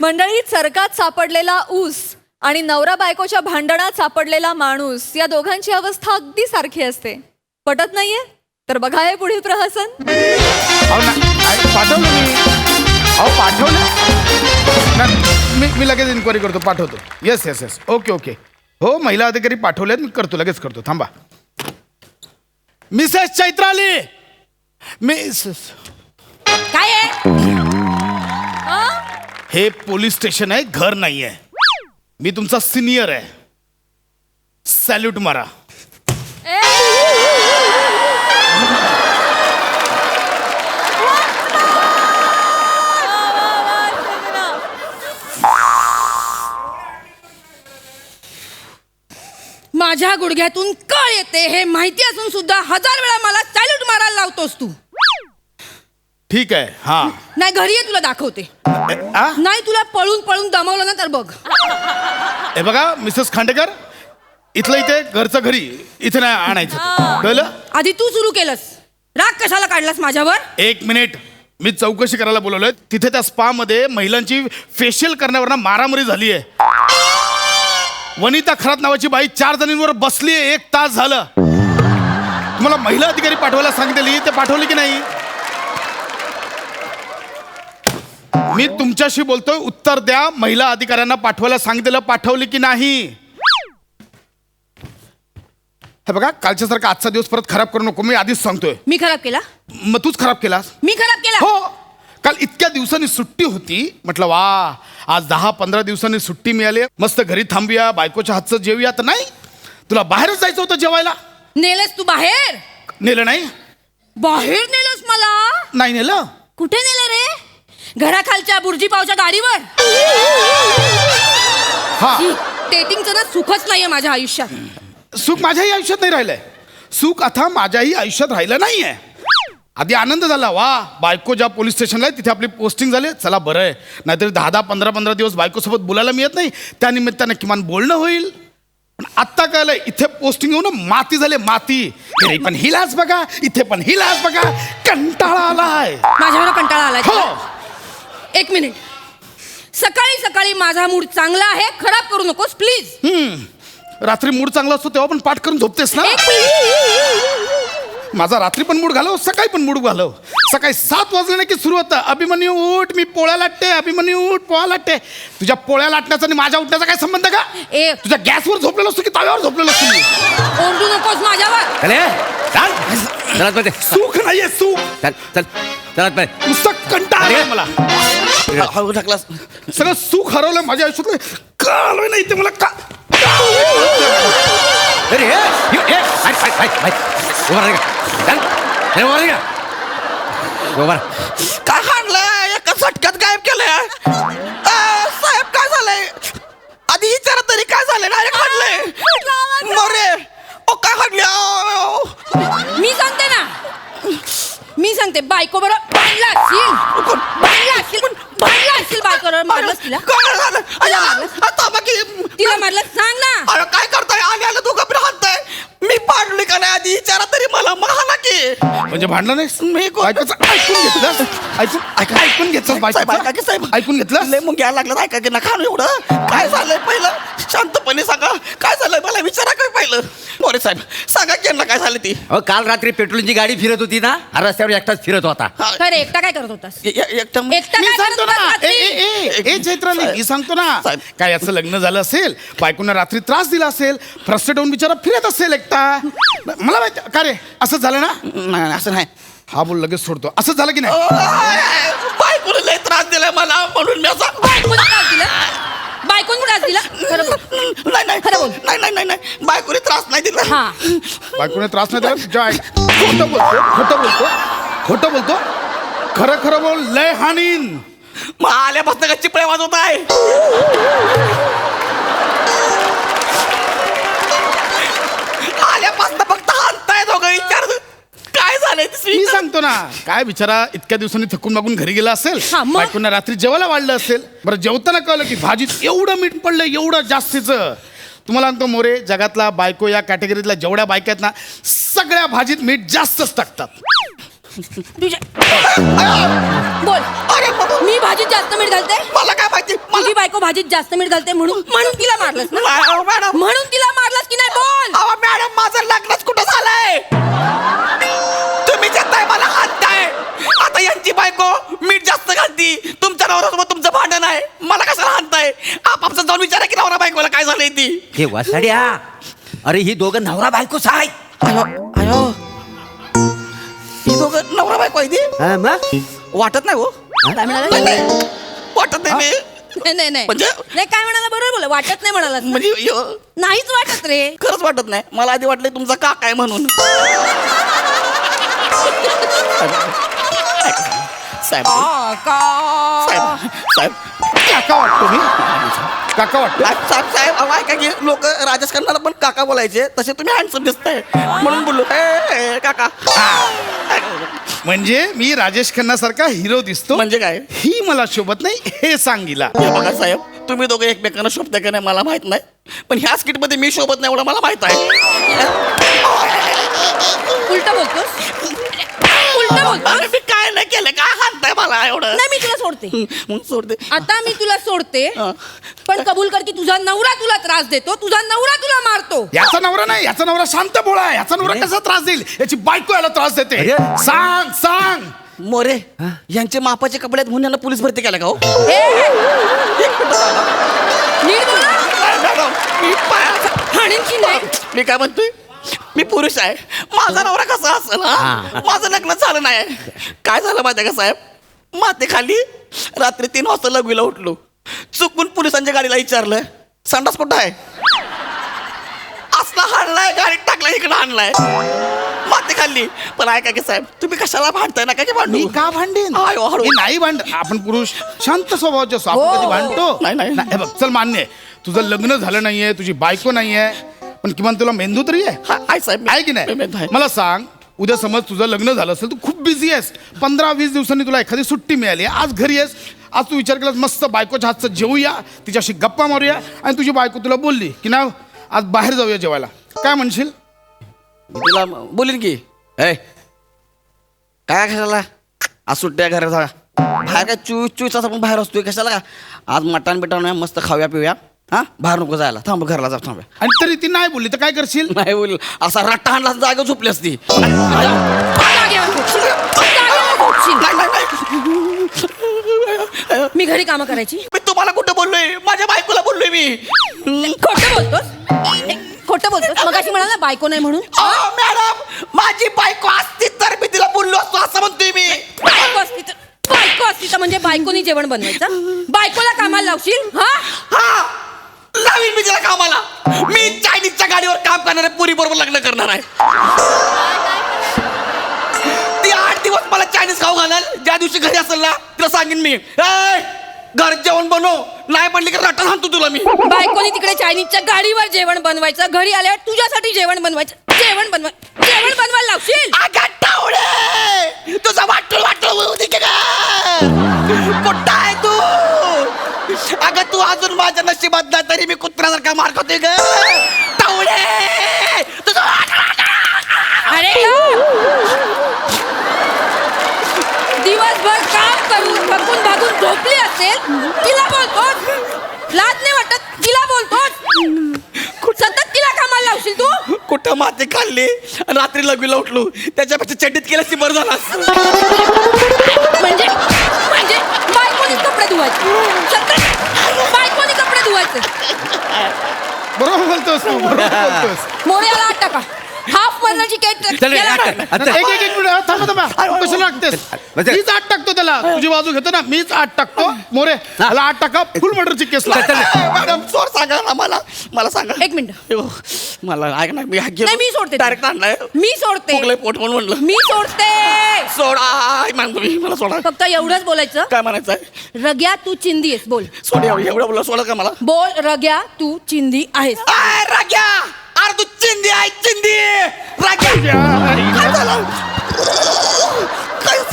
मंडळी, चरकात सापडलेला ऊस आणि नवरा बायकोच्या भांडणात सापडलेला माणूस या दोघांची अवस्था अगदी सारखी असते. पटत नाहीये तर बघा हे पुढील प्रहसन. पाठवलं मी लगेच इन्क्वायरी करतो, पाठवतो. Yes yes yes, okay okay. हो, महिला अधिकारी पाठवलेत, मी करतो, लगेच करतो. थांबा. मिसेस चैत्राली, काय आहे? हे पोलीस स्टेशन आहे, घर नाही आहे. मी तुमचा सिनियर आहे. सॅल्यूट मारा. माझ्या गुडघ्यातून कळ येते हे माहिती असून सुद्धा 1000 वेळा मला सॅल्यूट मारायला लावतोस तू. ठीक आहे. हा, नाही, घरी ये, तुला दाखवते. नाही, तुला पळून पळून दमवलं ना तर बघ. हे बघा मिसेस खांडेकर, इथलं इथे, घरचं घरी, इथे नाही आणायचं, कळलं? आधी तू सुरू केलंस. राग कशाला काढलास माझ्यावर? एक मिनिट, मी चौकशी करायला बोलवलोय. तिथे त्या स्पा मध्ये महिलांची फेशियल करण्यावर मारामारी झाली आहे. वनिता खरात नावाची बाई 4 जणींवर बसली आहे. 1 तास झालं. तुम्हाला महिला अधिकारी पाठवायला सांगितली, ते पाठवले की नाही? मी तुमच्याशी बोलतोय, उत्तर द्या. महिला अधिकाऱ्यांना पाठवायला सांगितलं, पाठवली की नाही? हे बघा, कालच्या सारखा आजचा दिवस परत खराब करू नको. मी आधीच सांगतोय. मी खराब केला? मग तूच खराब केलास. मी खराब केला? हो, काल इतक्या दिवसांनी सुट्टी होती. म्हटलं वा, आज 10-15 दिवसांनी सुट्टी मिळाली, मस्त घरी थांबूया, बायकोच्या हातचं जेवूया. तर नाही, तुला बाहेरच जायचं होतं जेवायला. नेलंस तू बाहेर? नेलं नाही? बाहेर नेलंस मला? नाही नेलं. कुठे नेलं रे? घराखालच्या बुर्जी पावच्या गाडीवर. हा, डेटिंगचं ना सुखच नाहीये माझ्या आयुष्यात. सुख माझ्याही आयुष्यात नाही राहिलंय. सुख आता माझ्याही आयुष्यात राहिलं नाहीये. आधी आनंद झाला, वा, बायको ज्या पोलीस स्टेशनला आहे तिथे आपली पोस्टिंग झाली, चला बरं आहे. नाहीतरी 10-10, 15-15 दिवस बायकोसोबत बोलायला मिळत नाही. त्या निमित्तानं किमान बोलणं होईल. पण आत्ता कळलं, इथे पोस्टिंग येऊन माती झाले, माती. घरी पण हिलाच बघा, इथे पण हिलाच बघा. कंटाळा आलाय. माझ्यावर कंटाळा आलाय? हो. एक मिनिट, सकाळी सकाळी माझा मूड चांगला आहे, खराब करू नकोस प्लीज. रात्री मूड चांगला असतो तेव्हा पण पाठ करून झोपतेस ना? माझा रात्री पण मूड घालव, सकाळी पण मूड घालव. सकाळी 7 वाजले की सुरू होतं, अभिमन्यू उठ, मी पोळ्या लाटते, अभिमन्यू उठ, पोळ्या लाटते. तुझ्या पोळ्या लाटण्याचा आणि माझ्या उठण्याचा काय संबंध का? तुझ्या गॅसवर झोपलेलो असतो की तव्यावर झोपलेलो असतो मी? ओरडू नकोस माझ्यावर. सुख नाहीये, सुख. नुसतं कंटाळा आलाय मला. सगळं सुख हरवलं माझ्या आयुष्यातलं. का आलोय नाही ते मला का? काय हाणलंय? एका झटक्यात गायब केलंय. साहेब काय झालंय? आधी विचारा तरी काय झालंय? डायरेक्ट हाणलंय. मोरे, ओ काय हाणले? मी सांगते ना, मी सांगते. बायको बरोबर भांडला असशील बायको बरोबर. मारलंस तिला? तिला मारलं? सांग ना. अरे काय करताय? आले दोघं पण हाणताय. मी पाडली का नाही आधी विचारा तरी मला ना की. म्हणजे भांडलं नाही? मी बायकोचं ऐकून घेतलं, ऐकून घेतलं बायकोचं? साहेब ऐकून घेतलं? लय मग घ्यायला लागलं. ऐका की नका ना एवढं. काय झालंय पहिलं? शांतपणे सांगा काय झालंय, मला विचारा काय पहिलं. मोरे साहेब सांगा की यांना काय झालं ती. काल रात्री पेट्रोलची गाडी फिरत होती ना, रस्त्यावर एकटाच फिरत होता. खरं, एकटा काय करत होतास? एकटा एकटा मी काय करत सांगतो ना, होतास रात्री? ए चैत्राली, मी सांगतो ना. साहेब. काय याचं लग्न झालं असेल, बायकोनं रात्री त्रास दिला असेल, फ्रस्ट्रेट होऊन बिचारा फिरत असेल एकटा. मला माहिती का रे, असं झालं ना? नाही असं नाही. हा बोल, लगेच सोडतो. असं झालं की नाही? बायकोने लय त्रास दिलाय मला म्हणून मी असं. बायकोने त्रास दिला? बायकोने त्रास दिला? खरं बोल. नाही खरं बोल. नाही बायकोने त्रास नाही दिला. हा, बायकोने त्रास नाही दिला. खोटं बोलतो. खरं बोल, लय हानीन. मग आल्यापासून का चिपळे वाजवत आहे? आल्यापासून फक्त हाणताय दोघं. विचार काय झालंय? मी सांगतो ना, काय बिचारा इतक्या दिवसांनी थकून मागून घरी गेला असेल, हा, मग? बायकोनं रात्री जेवायला वाढलं असेल. बरं, जेवताना कळलं की भाजीत एवढं मीठ पडलं, एवढं जास्तीचं. तुम्हाला सांगतो मोरे, जगातला बायको या कॅटेगरीतल्या जेवढ्या बायका आहेत ना, सगळ्या भाजीत मीठ जास्तच टाकतात. तुझ्या बोल. अरे बाबा, मी भाजीत जास्त मीठ घालते? मला काय माहिती. भाजीत जास्त मीठ घालते म्हणून तिला मारलंस ना मॅडम म्हणून तिला मारलंस की नाही बोल. अहो मॅडम माझं लग्नच कुठं झालंय तुम्ही जेताय मला हाणताय. आता यांची बायको मीठ जास्त घालती तुमच्या नवऱ्यासोबत तुमचं भांडण आहे मला कशाला हाणताय. आपापसात जाऊन विचारा की नवरा बायकोला काय झालंय ती. हे वसाड्या, अरे ही दोघं नवरा बायकोच आहे. अयो अयो ही दोघं नवरा बायको आहे ती. हा, मग? वाटत नाही हो. काय म्हणाला? नाही, नाही. वाटत नाही मी. नाही नाही म्हणजे? नाही काय म्हणाला बरोबर बोला वाटत नाही म्हणाला म्हणजे नाहीच वाटत रे. खरंच वाटत नाही मला आधी वाटलं तुमचा काका आहे म्हणून. साहेब साहेब साहेब काका वाटतो मी, काका वाटतो. साहेब साहेब अहो ऐका की लोक राजेश खन्नाला पण काका बोलायचे तसे तुम्ही हँडसम दिसताय म्हणून बोललो ए, काका. म्हणजे मी राजेश खन्ना सारखा हिरो दिसतो म्हणजे काय ही मला शोभत नाही हे सांगिला. हे बघा साहेब तुम्ही दोघं एकमेकांना शोभताय का नाही मला माहित नाही पण ह्या स्किट मध्ये मी शोभत नाही एवढं मला माहित आहे. उलट बोलतोस उलट बोलतोस. अरे मी काय नाही केलं काय हाणताय मला एवढं. नाही मी तुला सोडते. मग सोडते. आता मी तुला सोडते हा. पण कबूल कर की तुझा नवरा तुला त्रास देतो तुझा नवरा तुला मारतो. याचा नवरा नाही, याचा नवरा शांत भोळा आहे. याचा नवरा कसा त्रास देईल, याची बायको याला त्रास देते. अरे. सांग सांग. मोरे यांचे मापाचे कपड्यात म्हणून यांना पोलीस भरती केला का हो? नीट बोला. मॅडम, मी हाणीन की नाही. मी काय म्हणतोय मी पुरुष आहे माझा नवरा कसा असेल हा? माझं लग्न झालं नाही काय झालं माहिती का साहेब माते खाली रात्री 3 वाजता लघवीला उठलो चुकून पोलिसांच्या गाडीला विचारलं संडास कुठं आहे असला हाणलाय गाडीत टाकलाय इकडे हाणलाय माते खाल्ली पण ऐका की साहेब तुम्ही कशाला भांडताय ना काय भांडू मी का भांडेन? आयो, हळू. मी नाही भांड. आपण पुरुष शांत स्वभावाचे असतो. आपण कधी भांडतो नाही, नाही. हे बघ चल मान्य आहे तुझं लग्न झालं नाहीये, तुझी बायको नाहीये, पण किमान तुला मेंदू तरी आहे. हा, आहे साहेब आहे की नाही? मला सांग उद्या समज तुझं लग्न झालं असेल तू खूप बिझी आहेस 15-20 दिवसांनी तुला एखादी सुट्टी मिळाली आज घरी आहेस आज तू विचार केलास मस्त बायकोच्या हातचं जेवूया तिच्याशी गप्पा मारूया आणि तुझी बायको तुला बोलली की ना आज बाहेर जाऊया जेवायला काय म्हणशील? मी तिला बोलीन की ए काय कशाला आज सुट्ट्या घरात जा बाहेर काय चूच असं आपण बाहेर असतोय कशाला का आज मटण बिटण मस्त खाऊया पिऊया हा बाहेर नको जायला थांब घरला जा थांब आणि तरी ती नाही बोलली तर काय करशील? नाही बोल असा रट्टा हाणला जागा झोपली असती. जागेवर झोपशील. जागेवर झोपशील. मी घरी कामं करायची. मी तुम्हाला कुठं बोललोय माझ्या बायकोला बोललोय मी. खोटं बोलतोस खोटं बोलतोस मगाशी म्हणाला ना बायको नाही म्हणून. मॅडम माझी बायको असती तर मी तिला बोललो असतो असं म्हणतोय मी. बायको असती तर म्हणजे बायकोनी जेवण बनवायचं बायकोला कामाला लावशील हा. हा लावीन मी तिला कामाला मी चायनीजच्या गाडीवर काम करणाऱ्या पुरी बरोबर लग्न करणार आहे. ती 8 दिवस मला चायनीज खाऊ घालाल ज्या दिवशी घरी असेल ना तिला सांगेन मी घर जेवण बनव नाही बनली की रट्टा सांगतो तुला मी. बायकोनी तिकडे चायनीजच्या गाडीवर जेवण बनवायचं घरी आल्यावर तुझ्यासाठी जेवण बनवायचं जेवण बनवायला लावशील. टावडे तुझा वाटोळ होऊ दे का कुठं आहे तू अगं तू अजून माझ्या नशिबात नाही तरी मी कुत्र्यासारखा मार खातोय ग टावडे तुझा अरे दिवसभर काम करून थकून भागून झोपली असेल तिला बोलतोस लाज नाही वाटत तिला बोलतोस सतत तिला कामाला लावशील तू. कुठं माती खाल्ली आणि रात्री लघवीला उठलो त्याच्यापेक्षा चड्डीत केल्यास बरं झाला. म्हणजे बायकोनीच कपडे धुवायचे सतत बायकोनी कपडे धुवायचे. बरोबर बोलतोस तू बरोबर बोलतोस. मोऱ्याला 8 टाका हाफ मरणाची केक चल रे, केला. आठ टाक. एक मिनिट थांबा कशाला टाकतेस? मीच 8 टाकतो त्याला तुझी बाजू घेतो ना मीच 8 टाकतो मोरे त्याला 8 टाका फुल मर्डरची केस मॅडम चोर सांगा ना मला सांगा 1 मिनिट अयो, मला ऐक ना नाही मी सोडते डायरेक्ट आणलाय मी सोडते फुगलंय पोट म्हणून म्हणलं मी सोडते. सोडा मान तुम्ही मला सोडा फक्त एवढंच बोलायचं काय म्हणायचंय रग्या तू चिंदी आहेस बोल सोड एवढं बोला सोडा का मला बोल रग्या तू चिंदी आहेस. राग्या अरे तू चिंदी आहे चिंदी राग्या काय झालं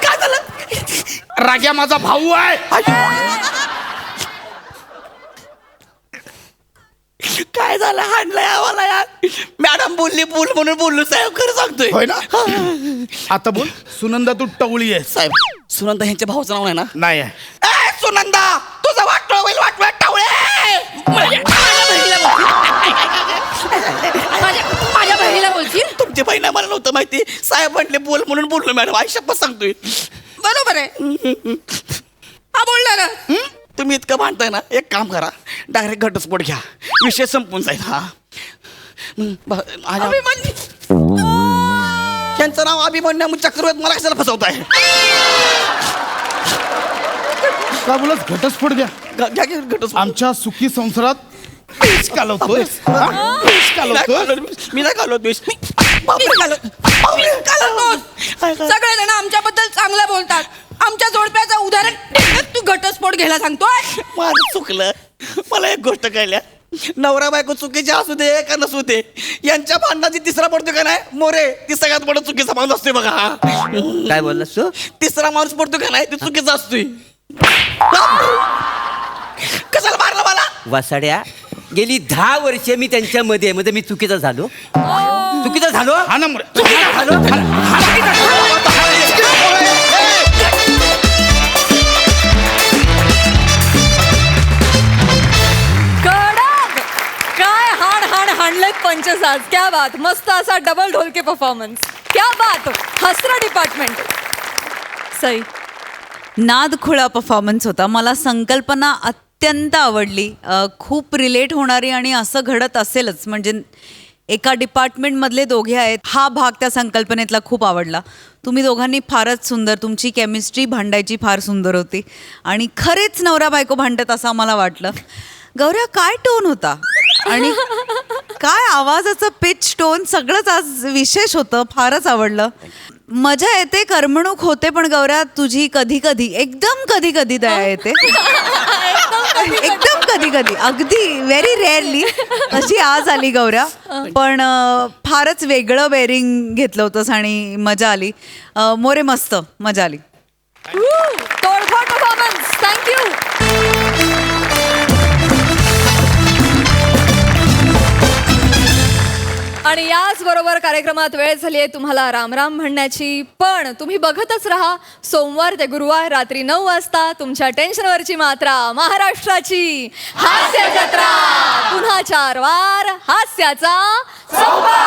काय झालं राग्या माझा भाऊ आहे. काय झालं हाणलंय आम्हाला यार मॅडम बोलली बोल म्हणून बोललो साहेब खरं सांगतोय होय ना आता बोल सुनंदा तू टवळी आहे. साहेब सुनंदा ह्यांच्या भावाचं नाव आहे ना नाही आहे ए सुनंदा तुझं वाटोळ होईल वाटोळ टावळे माहिती साहेब म्हटले बोल म्हणून बोललो मॅडम आयुष्यात सांगतोय बरोबर आहे हा बोलणार तुम्ही इतकं भांडताय ना एक काम करा डायरेक्ट घटस्फोट घ्या विषय संपून जाईल हा त्यांचं नाव अभिमन्यू चक्रवर्ती मला कशाला फसवताय काय बोलत घटस्फोट घ्या घ्या की घटस्फोट आमच्या सुखी संसारात विष कालवतोय विष कालवतोय मी नाही घालवत विष सगळे जण आमच्याबद्दल चांगलं बोलतात आमच्या जोडप्याचं उदाहरण देत तू घटस्फोट घ्यायला सांगतोय माझं चुकलं मला एक गोष्ट कळल्या नवरा बायको चुकीचे असू दे का नसू दे यांच्या भांडणाची तिसरा पडतो का नाही मोरे ती सगळ्यात मोठा चुकीचा माणूस असतोय बघा काय बोललास तू तिसरा माणूस पडतो का नाही ते चुकीचा असतोय कशाला मारलं मला वासाड्या गेली 10 वर्षे मी त्यांच्यामध्ये मध्ये मी चुकीचा झालो हा ना मोरे. चुकीचा झालो कडक काय हाणलेत पंचसाज क्या बात मस्त असा डबल ढोलके परफॉर्मन्स क्या बात हसरा डिपार्टमेंट सई नादखुळा परफॉर्मन्स होता मला संकल्पना अत्यंत आवडली खूप रिलेट होणारी आणि असं घडत असेलच म्हणजे एका डिपार्टमेंटमधले दोघे आहेत हा भाग त्या संकल्पनेतला खूप आवडला तुम्ही दोघांनी फारच सुंदर तुमची केमिस्ट्री भांडायची फार सुंदर होती आणि खरेच नवरा बायको भांडत असं मला वाटलं गौऱ्या काय टोन होता आणि काय आवाजाचं पिच टोन सगळंच आज विशेष होतं फारच आवडलं मजा येते करमणूक होते पण गौऱ्या तुझी कधी कधी एकदम दया येते एकदम कधी अगदी व्हेरी रेअरली अशी आज आली गौऱ्या पण फारच वेगळं बेरिंग घेतलं होतंस आणि मजा आली मोरे मस्त मजा आली तोडफोड परफॉर्मन्स थँक्यू आणि याच बरोबर कार्यक्रमात वेळ झाली आहे तुम्हाला रामराम म्हणण्याची पण तुम्ही बघतच राहा सोमवार ते गुरुवार रात्री 9 वाजता तुमच्या टेन्शनवरची मात्रा महाराष्ट्राची हास्य जत्रा पुन्हा 4 वार हास्याचा संवाद